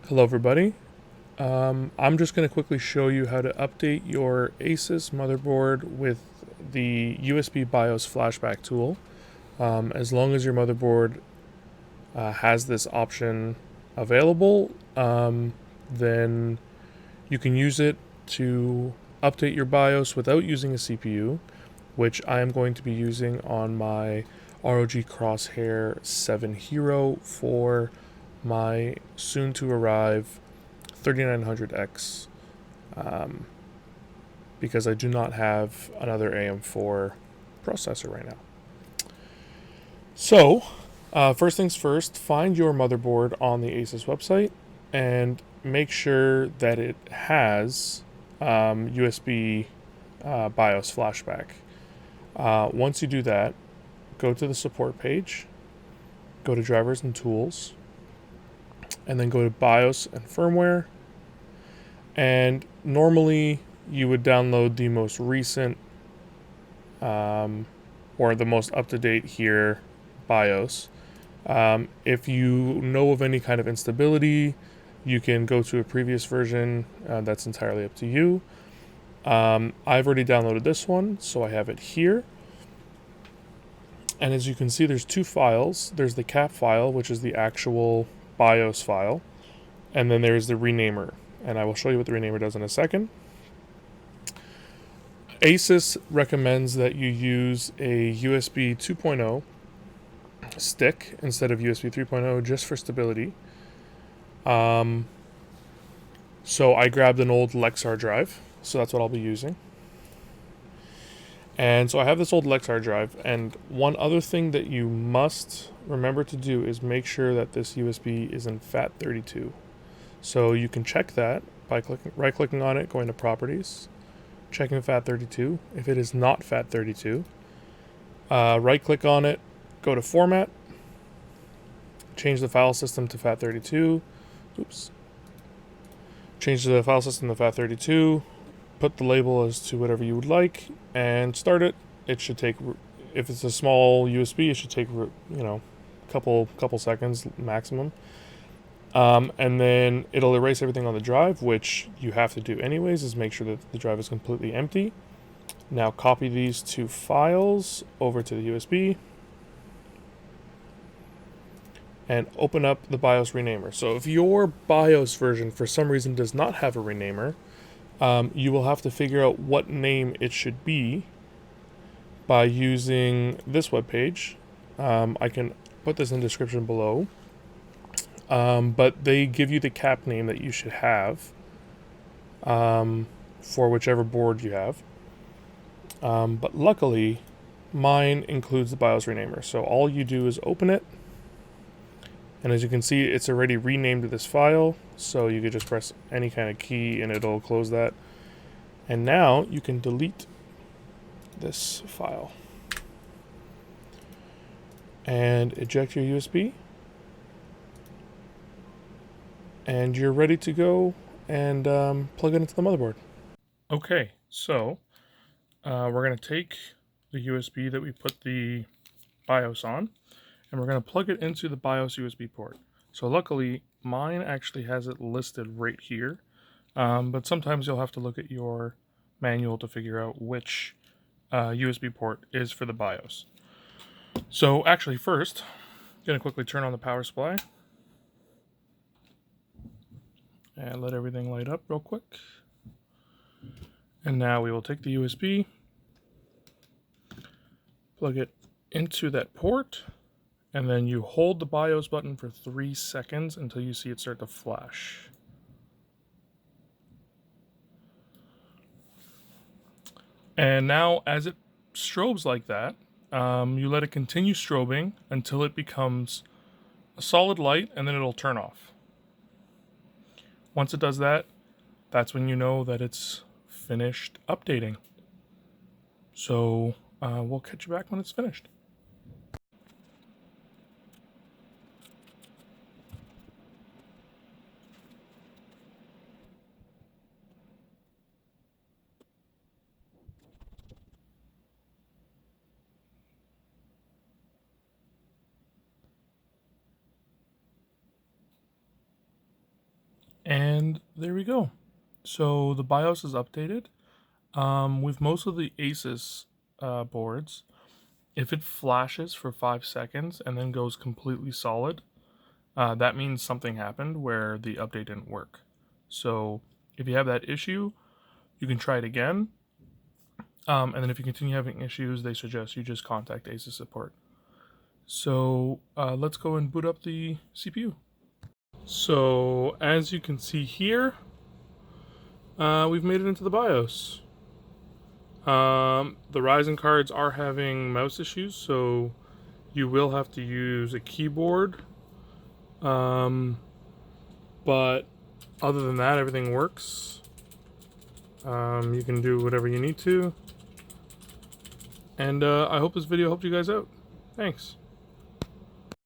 Hello everybody. I'm just going to quickly show you how to update your Asus motherboard with the USB BIOS flashback tool. As long as your motherboard has this option available, then you can use it to update your BIOS without using a CPU, which I am going to be using on my ROG Crosshair 7 Hero for my soon to arrive 3900X, um, because I do not have another AM4 processor right now. So, first things first, find your motherboard on the Asus website and make sure that it has USB BIOS flashback. Once you do that, go to the support page, go to drivers and tools, and then go to BIOS and firmware. And normally you would download the most recent or the most up to date here BIOS. If you know of any kind of instability, you can go to a previous version. That's entirely up to you. I've already downloaded this one, so I have it here. And as you can see, there's two files. There's the cap file, which is the actual BIOS file, and then there's the renamer. And I will show you what the renamer does in a second. Asus recommends that you use a USB 2.0 stick instead of USB 3.0 just for stability. So I grabbed an old Lexar drive, so that's what I'll be using. And so I have this old Lexar drive, and one other thing that you must remember to do is make sure that this USB is in FAT32. So you can check that by right-clicking on it, going to Properties, checking FAT32. If it is not FAT32, right-click on it, go to Format, change the file system to FAT32. Oops. Change the file system to FAT32. Put the label as to whatever you would like, and start it. It should take, if it's a small USB, it should take couple seconds maximum. And then it'll erase everything on the drive, which you have to do anyways, is make sure that the drive is completely empty. Now copy these two files over to the USB and open up the BIOS renamer. So if your BIOS version for some reason does not have a renamer, you will have to figure out what name it should be by using this webpage. I can put this in the description below. But they give you the cap name that you should have for whichever board you have. But luckily, mine includes the BIOS renamer. So all you do is open it. And as you can see, it's already renamed this file. So you could just press any kind of key and it'll close that. And now you can delete this file. And eject your USB. And you're ready to go and plug it into the motherboard. Okay, so we're going to take the USB that we put the BIOS on, and we're going to plug it into the BIOS USB port. So luckily, mine actually has it listed right here, but sometimes you'll have to look at your manual to figure out which USB port is for the BIOS. So actually first, I'm going to quickly turn on the power supply and let everything light up real quick. And now we will take the USB, plug it into that port, and then you hold the BIOS button for 3 seconds until you see it start to flash. And now as it strobes like that, you let it continue strobing until it becomes a solid light, and then it'll turn off. Once it does that, that's when you know that it's finished updating. So we'll catch you back when it's finished. And there we go. So the BIOS is updated. With most of the Asus boards, if it flashes for 5 seconds and then goes completely solid, that means something happened where the update didn't work. So if you have that issue, you can try it again. And then if you continue having issues, they suggest you just contact Asus support. So let's go and boot up the CPU. So as you can see here, we've made it into the BIOS. The Ryzen cards are having mouse issues, so you will have to use a keyboard. But other than that, everything works. You can do whatever you need to. And I hope this video helped you guys out. Thanks.